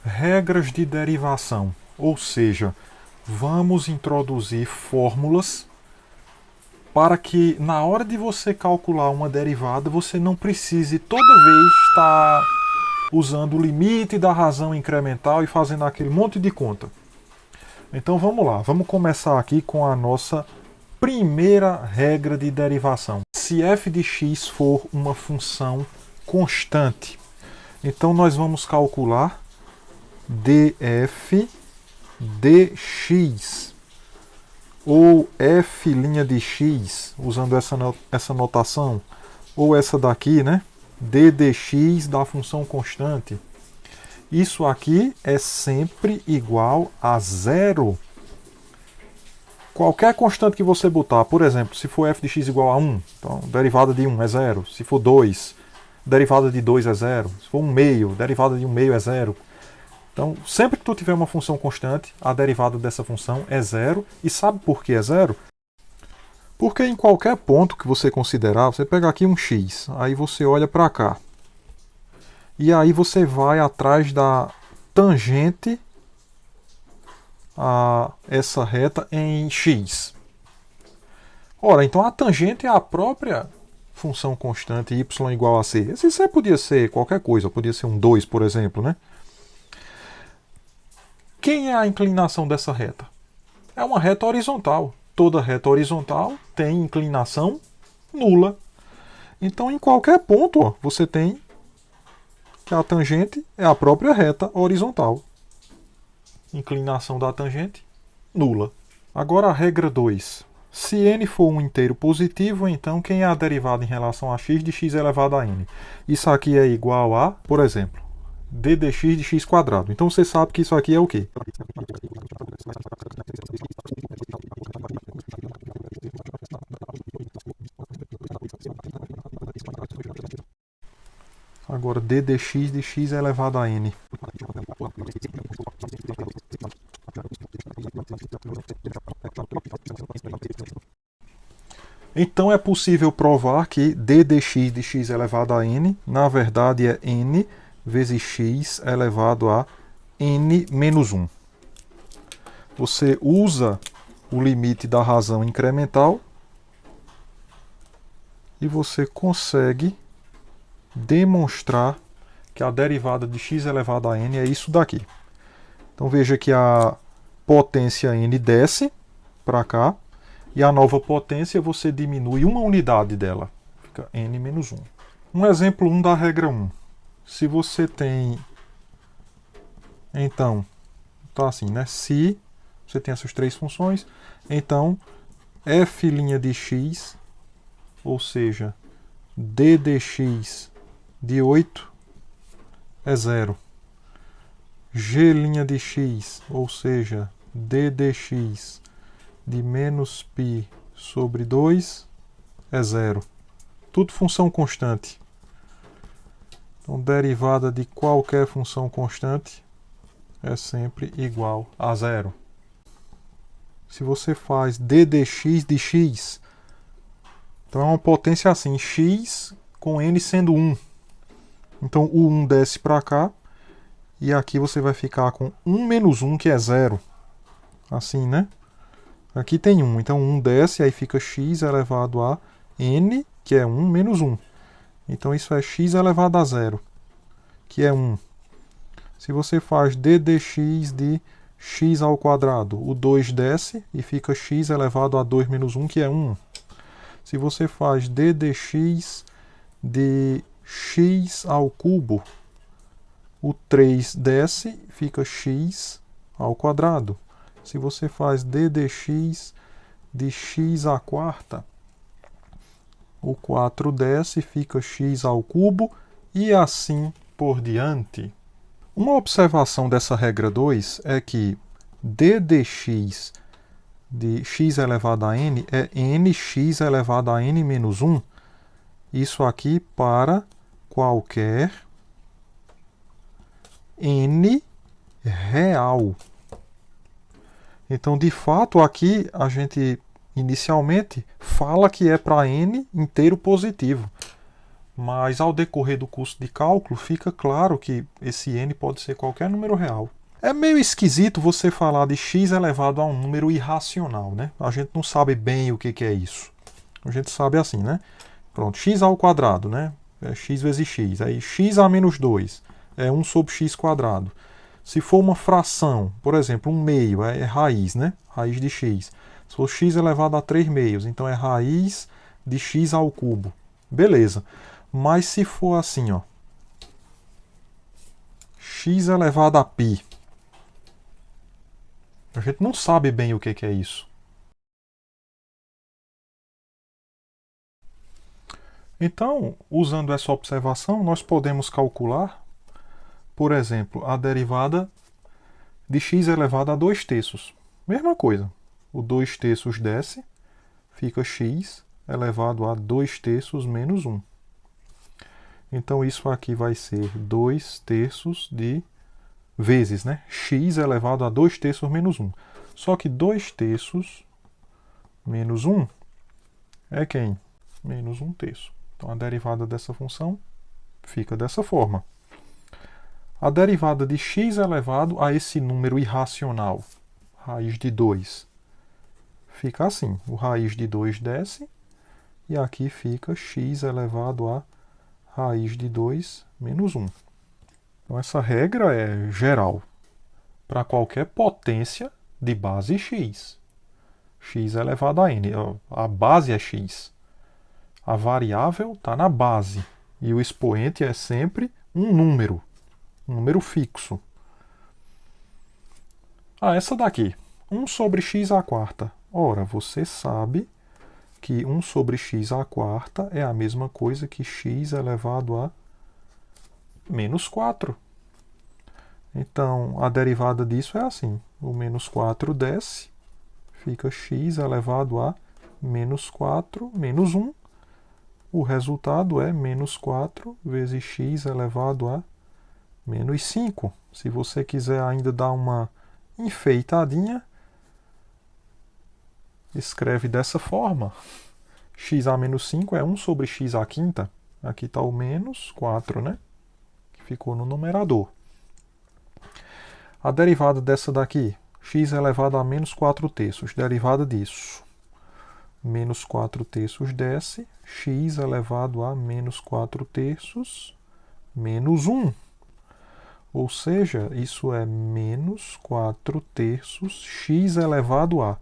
Regras de derivação, ou seja, vamos introduzir fórmulas para que na hora de você calcular uma derivada você não precise toda vez estar usando o limite da razão incremental e fazendo aquele monte de conta. Então vamos lá, vamos começar aqui com a nossa primeira regra de derivação. Se f de x for uma função constante, então nós vamos calcular df dx, ou f' de x, usando essa notação, ou essa daqui, né? d dx da função constante. Isso aqui é sempre igual a zero. Qualquer constante que você botar, por exemplo, se for f de x igual a 1, então derivada de 1 é zero. Se for 2, derivada de 2 é zero. Se for 1 meio, derivada de 1 meio é zero. Então, sempre que tu tiver uma função constante, a derivada dessa função é zero. E sabe por que é zero? Porque em qualquer ponto que você considerar, você pega aqui um x, aí você olha para cá. E aí você vai atrás da tangente a essa reta em x. Ora, então a tangente é a própria função constante y igual a c. Esse c podia ser qualquer coisa, podia ser um 2, por exemplo, né? Quem é a inclinação dessa reta? É uma reta horizontal. Toda reta horizontal tem inclinação nula. Então, em qualquer ponto, ó, você tem que a tangente é a própria reta horizontal. Inclinação da tangente, nula. Agora a regra 2. Se n for um inteiro positivo, então quem é a derivada em relação a x de x elevado a n? Isso aqui é igual a, por exemplo, d dx de x quadrado. Então você sabe que isso aqui é o quê? Agora d dx de x elevado a n. Então é possível provar que d dx de x elevado a n, na verdade é n vezes x elevado a n menos 1. Você usa o limite da razão incremental e você consegue demonstrar que a derivada de x elevado a n é isso daqui. Então veja que a potência n desce para cá e a nova potência você diminui uma unidade dela. Fica n menos 1. Um exemplo 1 da regra 1. Se você tem, então, tá assim, né? Se você tem essas três funções, então f' de x, ou seja, d dx de 8 é zero. G' de x, ou seja, d dx de menos π sobre 2 é zero. Tudo função constante. Então, derivada de qualquer função constante é sempre igual a zero. Se você faz d dx de x, então é uma potência assim, x com n sendo 1. Então o 1 desce para cá, e aqui você vai ficar com 1 menos 1, que é zero. Assim, né? Aqui tem 1, então 1 desce, aí fica x elevado a n, que é 1 menos 1. Então isso é x elevado a zero, que é 1. Se você faz d dx de x ao quadrado, o 2 desce e fica x elevado a 2 menos 1, que é 1. Se você faz d dx de x ao cubo, o 3 desce e fica x ao quadrado. Se você faz d dx de x à quarta, o 4 desce e fica x ao cubo, e assim por diante. Uma observação dessa regra 2 é que d dx de x elevado a n é nx elevado a n menos 1. Isso aqui para qualquer n real. Então, de fato, aqui a gente inicialmente fala que é para n inteiro positivo. Mas ao decorrer do curso de cálculo, fica claro que esse n pode ser qualquer número real. É meio esquisito você falar de x elevado a um número irracional, né? A gente não sabe bem o que é isso. A gente sabe assim, né? Pronto, x ao quadrado, né? É x vezes x. Aí x a menos 2 é 1 sobre x quadrado. Se for uma fração, por exemplo, 1 meio é raiz, né? Raiz de x. Se for x elevado a 3 meios, então é raiz de x ao cubo. Beleza. Mas se for assim, ó, x elevado a π, a gente não sabe bem o que é isso. Então, usando essa observação, nós podemos calcular, por exemplo, a derivada de x elevado a 2 terços. Mesma coisa. O 2 terços desce, fica x elevado a 2 terços menos 1. Então, isso aqui vai ser 2 terços de vezes, né? X elevado a 2 terços menos 1. Só que 2 terços menos 1 é quem? Menos 1 terço. Então, a derivada dessa função fica dessa forma. A derivada de x elevado a esse número irracional, raiz de 2, fica assim. O raiz de 2 desce e aqui fica x elevado a raiz de 2 menos 1. Então, essa regra é geral para qualquer potência de base x. X elevado a n. A base é x. A variável está na base. E o expoente é sempre um número fixo. Essa daqui. 1 sobre x à quarta. Ora, você sabe que 1 sobre x à quarta é a mesma coisa que x elevado a menos 4. Então, a derivada disso é assim. O menos 4 desce, fica x elevado a menos 4 menos 1. O resultado é menos 4 vezes x elevado a menos 5. Se você quiser ainda dar uma enfeitadinha, escreve dessa forma. X a menos 5 é 1 sobre x à quinta. Aqui está o menos 4, né? Que ficou no numerador. A derivada dessa daqui, x elevado a menos 4 terços. Derivada disso. Menos 4 terços desce, x elevado a menos 4 terços menos 1. Ou seja, isso é menos 4 terços x elevado a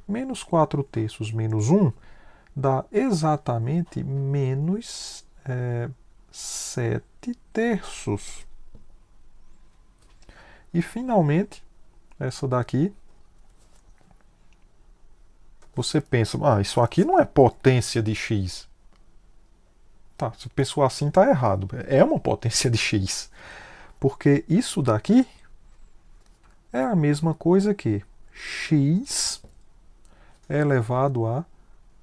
menos 4 terços menos 1 dá exatamente menos 7 terços. E finalmente, essa daqui, você pensa, isso aqui não é potência de x. Tá, se pensou assim, está errado. É uma potência de x. Porque isso daqui é a mesma coisa que x elevado a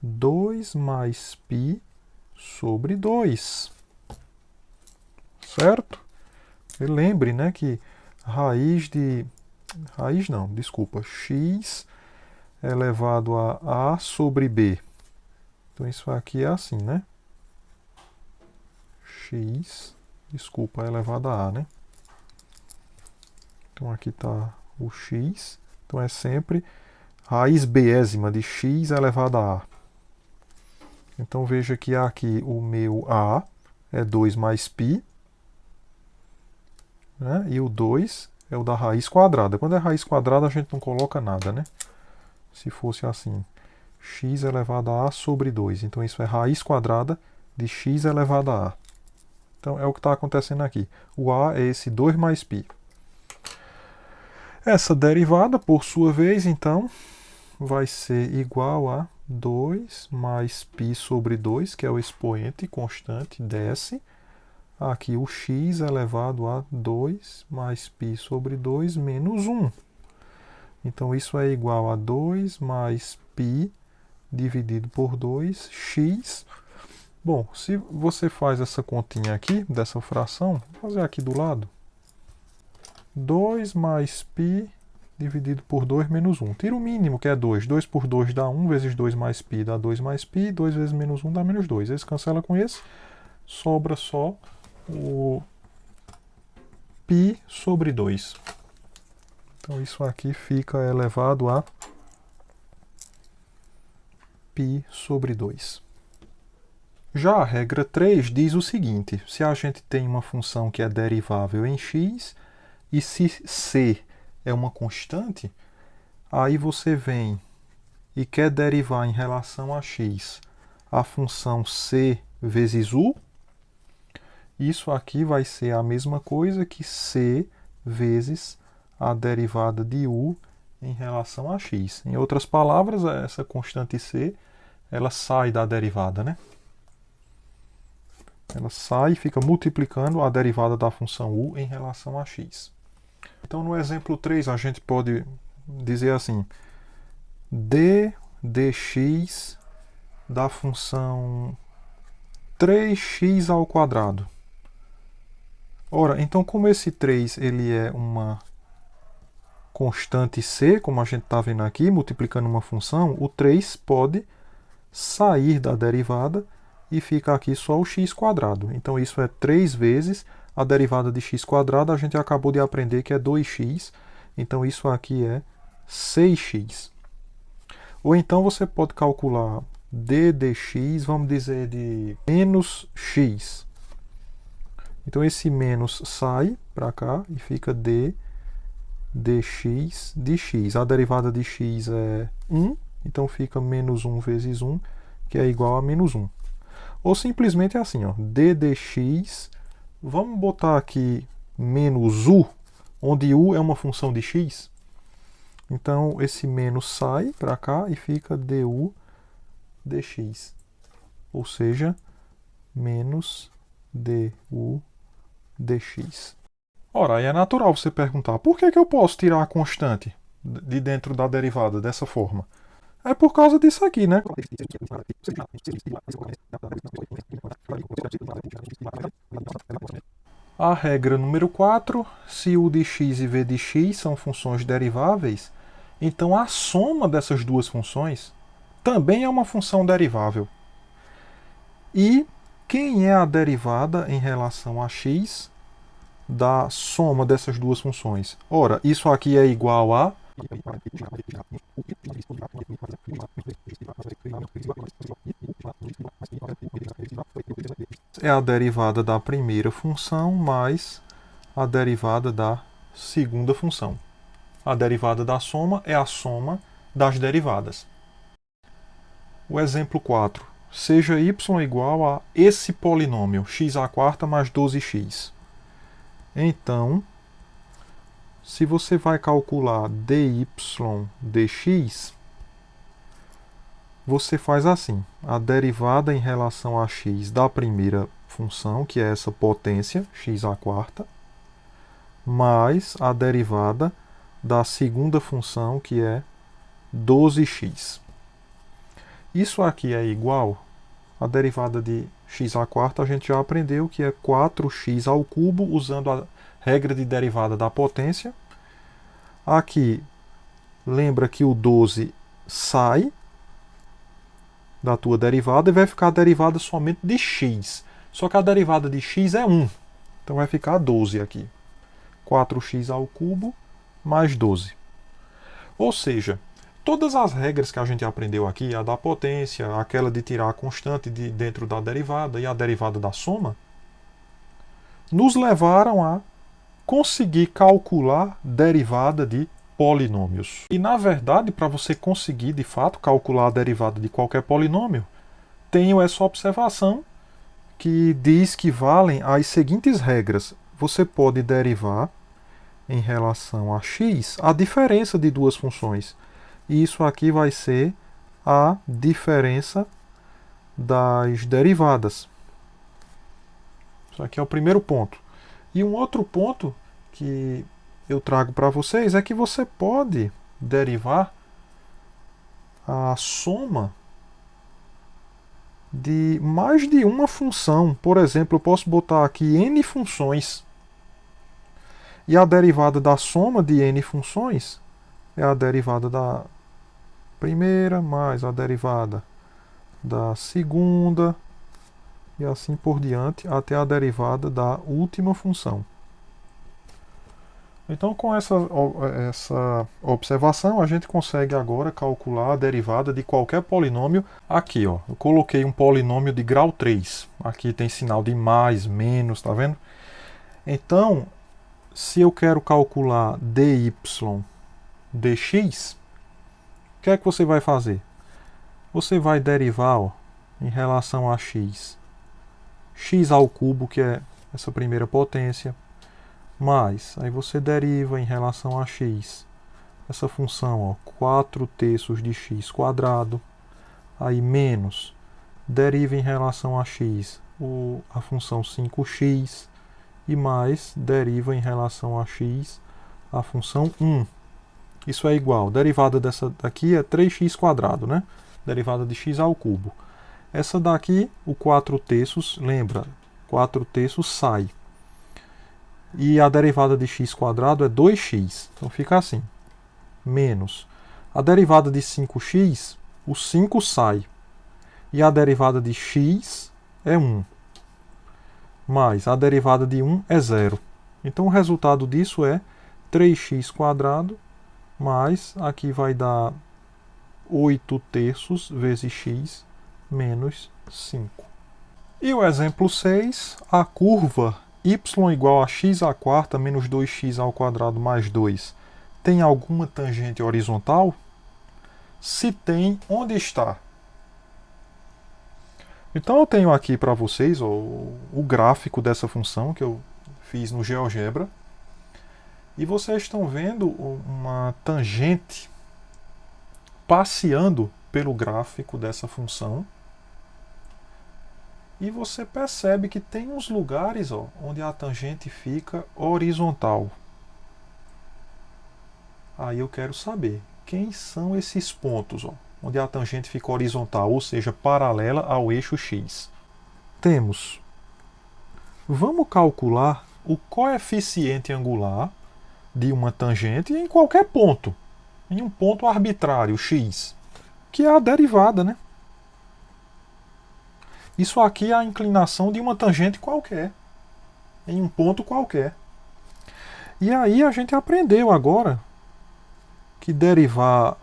2 mais π sobre 2. Certo? E lembre, né, que x elevado a sobre b. Então isso aqui é assim, né? X, elevado a a, né? Então aqui está o x. Então é sempre raiz bésima de x elevado a a. Então veja que aqui o meu a é 2 mais π. Né? E o 2 é o da raiz quadrada. Quando é raiz quadrada, a gente não coloca nada, né? Se fosse assim, x elevado a sobre 2. Então isso é raiz quadrada de x elevado a a. Então é o que está acontecendo aqui. O a é esse 2 mais π. Essa derivada, por sua vez, então, vai ser igual a 2 mais π sobre 2, que é o expoente constante, desce. Aqui o x elevado a 2 mais π sobre 2 menos 1. Então isso é igual a 2 mais π dividido por 2, x. Bom, se você faz essa continha aqui, dessa fração, vou fazer aqui do lado. 2 mais π dividido por 2 menos 1. Tira o mínimo, que é 2. 2 por 2 dá 1, vezes 2 mais π dá 2 mais π. 2 vezes menos 1 dá menos 2. Esse cancela com esse. sobra só o π sobre 2. Então isso aqui fica elevado a π sobre 2. Já a regra 3 diz o seguinte: se a gente tem uma função que é derivável em x, e se c é uma constante, aí você vem e quer derivar em relação a x a função c vezes u, isso aqui vai ser a mesma coisa que c vezes a derivada de u em relação a x. Em outras palavras, essa constante c, ela sai da derivada, né? Ela sai e fica multiplicando a derivada da função u em relação a x. Então, no exemplo 3, a gente pode dizer assim: d dx da função 3x ao quadrado. Ora, então como esse 3 ele é uma constante c, como a gente está vendo aqui, multiplicando uma função, o 3 pode sair da derivada e fica aqui só o x quadrado. Então isso é 3 vezes a derivada de x quadrado, a gente acabou de aprender que é 2x, então isso aqui é 6x. Ou então você pode calcular d dx, vamos dizer, de menos x. Então esse menos sai para cá e fica d dx de x. A derivada de x é 1, então fica menos 1 vezes 1, que é igual a menos 1. Ou simplesmente é assim, ó, d dx, vamos botar aqui menos u, onde u é uma função de x. Então esse menos sai para cá e fica du dx. Ou seja, menos du dx. Ora, aí é natural você perguntar, por que eu posso tirar a constante de dentro da derivada dessa forma? É por causa disso aqui, né? A regra número 4, se u de x e v de x são funções deriváveis, então a soma dessas duas funções também é uma função derivável. E quem é a derivada em relação a x da soma dessas duas funções? Ora, isso aqui é igual a é a derivada da primeira função mais a derivada da segunda função. A derivada da soma é a soma das derivadas. O exemplo 4. Seja y igual a esse polinômio, x² mais 12x. Então, se você vai calcular dy dx, você faz assim: a derivada em relação a x da primeira função, que é essa potência, x², mais a derivada da segunda função, que é 12x. Isso aqui é igual à derivada de x², a gente já aprendeu que é 4x ao cubo, usando a regra de derivada da potência. Aqui, lembra que o 12 sai da tua derivada e vai ficar a derivada somente de x. Só que a derivada de x é 1. Então vai ficar 12 aqui. 4x ao cubo mais 12. Ou seja, todas as regras que a gente aprendeu aqui, a da potência, aquela de tirar a constante de dentro da derivada e a derivada da soma, nos levaram a conseguir calcular derivada de polinômios. E na verdade, para você conseguir de fato calcular a derivada de qualquer polinômio, tenho essa observação que diz que valem as seguintes regras. Você pode derivar em relação a x a diferença de duas funções. E isso aqui vai ser a diferença das derivadas. Isso aqui é o primeiro ponto. E um outro ponto que eu trago para vocês é que você pode derivar a soma de mais de uma função. Por exemplo, eu posso botar aqui n funções. E a derivada da soma de n funções é a derivada da primeira mais a derivada da segunda e assim por diante até a derivada da última função. Então, com essa observação, a gente consegue agora calcular a derivada de qualquer polinômio. Aqui, ó, eu coloquei um polinômio de grau 3. Aqui tem sinal de mais, menos, tá vendo? Então, se eu quero calcular dy dx, o que é que você vai fazer? Você vai derivar, ó, em relação a x ao cubo, que é essa primeira potência, mais, aí você deriva em relação a x, essa função, ó, 4/3 de x quadrado, aí menos, deriva em relação a x a função 5x, e mais, deriva em relação a x a função 1. Isso é igual, derivada dessa daqui é 3x quadrado, né? Derivada de x ao cubo. Essa daqui, o 4/3, lembra, 4/3 sai. E a derivada de x quadrado é 2x. Então fica assim. Menos. A derivada de 5x, o 5 sai. E a derivada de x é 1. Mais a derivada de 1 é 0. Então o resultado disso é 3x quadrado mais, aqui vai dar 8/3 vezes x menos 5. E o exemplo 6, a curva y igual a x à quarta menos 2x ao quadrado mais 2 tem alguma tangente horizontal? Se tem, onde está? Então eu tenho aqui para vocês o gráfico dessa função que eu fiz no GeoGebra. E vocês estão vendo uma tangente passeando pelo gráfico dessa função. E você percebe que tem uns lugares, ó, onde a tangente fica horizontal. Aí eu quero saber quem são esses pontos, ó, onde a tangente fica horizontal, ou seja, paralela ao eixo x. Temos. Vamos calcular o coeficiente angular de uma tangente em qualquer ponto, em um ponto arbitrário, x, que é a derivada, né? Isso aqui é a inclinação de uma tangente qualquer, em um ponto qualquer. E aí a gente aprendeu agora que derivar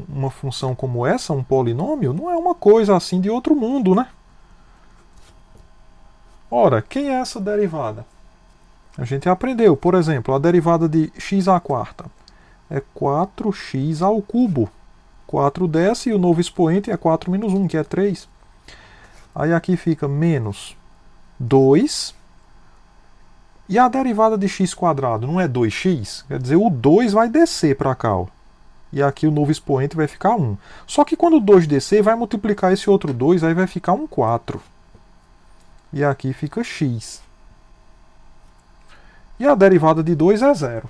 uma função como essa, um polinômio, não é uma coisa assim de outro mundo, né? Ora, quem é essa derivada? A gente aprendeu, por exemplo, a derivada de x à quarta é 4x ao cubo. 4 desce e o novo expoente é 4 menos 1, que é 3. Aí aqui fica menos 2. E a derivada de x quadrado não é 2x? Quer dizer, o 2 vai descer para cá, ó. E aqui o novo expoente vai ficar 1. Só que quando o 2 descer, vai multiplicar esse outro 2, aí vai ficar um 4. E aqui fica x. E a derivada de 2 é 0.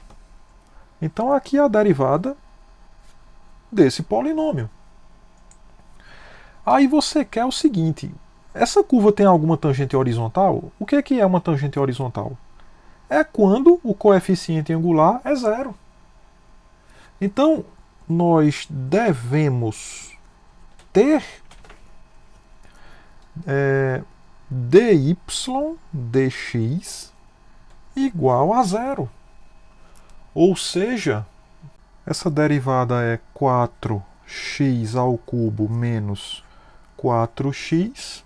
Então aqui é a derivada desse polinômio. Aí você quer o seguinte: essa curva tem alguma tangente horizontal? O que é uma tangente horizontal? É quando o coeficiente angular é 0. Então, nós devemos ter dy dx igual a 0. Ou seja, essa derivada é 4x ao cubo menos 4x,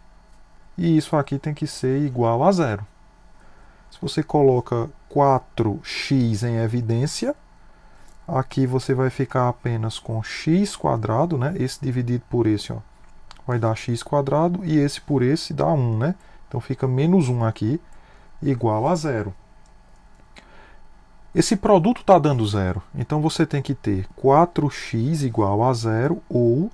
e isso aqui tem que ser igual a 0. Se você coloca 4x em evidência, aqui você vai ficar apenas com x quadrado, né? Esse dividido por esse, ó, vai dar x quadrado, e esse por esse dá 1, né? Então fica menos 1 aqui, igual a 0. Esse produto está dando 0, então você tem que ter 4x igual a 0 ou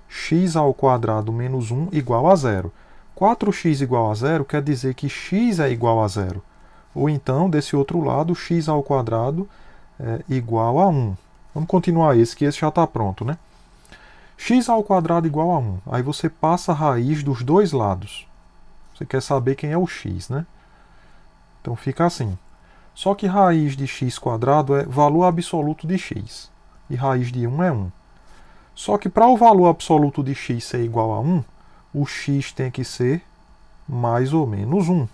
x ao quadrado menos 1 igual a 0. 4x igual a 0 quer dizer que x é igual a 0. Ou então, desse outro lado, x ao quadrado é igual a 1. Vamos continuar esse, que esse já está pronto, né? X ao quadrado igual a 1. Aí você passa a raiz dos dois lados. Você quer saber quem é o x, né? Então fica assim. Só que raiz de x quadrado é valor absoluto de x. E raiz de 1 é 1. Só que para o valor absoluto de x ser igual a 1, o x tem que ser mais ou menos 1.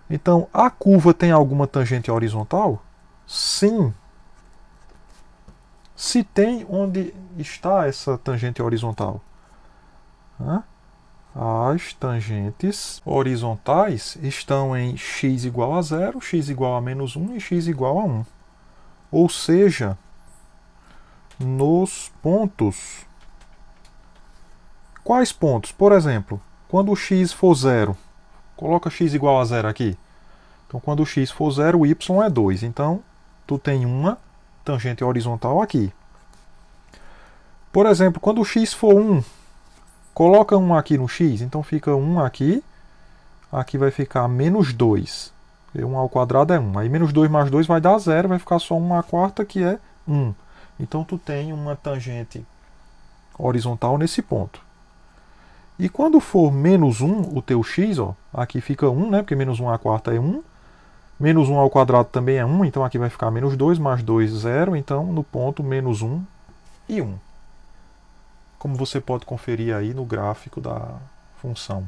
Então, a curva tem alguma tangente horizontal? Sim. Se tem, onde está essa tangente horizontal? As tangentes horizontais estão em x igual a 0, x igual a menos 1 e x igual a 1. Ou seja, nos pontos. Quais pontos? Por exemplo, quando o x for 0, coloca x igual a 0 aqui. Então, quando o x for 0, o y é 2. Então, tu tem uma tangente horizontal aqui. Por exemplo, quando o x for 1, coloca 1 aqui no x. Então, fica 1 aqui. Aqui vai ficar menos 2. 1 ao quadrado é 1. Aí, menos 2 mais 2 vai dar 0. Vai ficar só 1 à quarta, que é 1. Então, tu tem uma tangente horizontal nesse ponto. E quando for menos 1, o teu x, ó, aqui fica 1, né? Porque menos 1 à quarta é 1. Menos 1 ao quadrado também é 1, então aqui vai ficar menos 2, mais 2, 0. Então, no ponto, menos 1 e 1. Como você pode conferir aí no gráfico da função.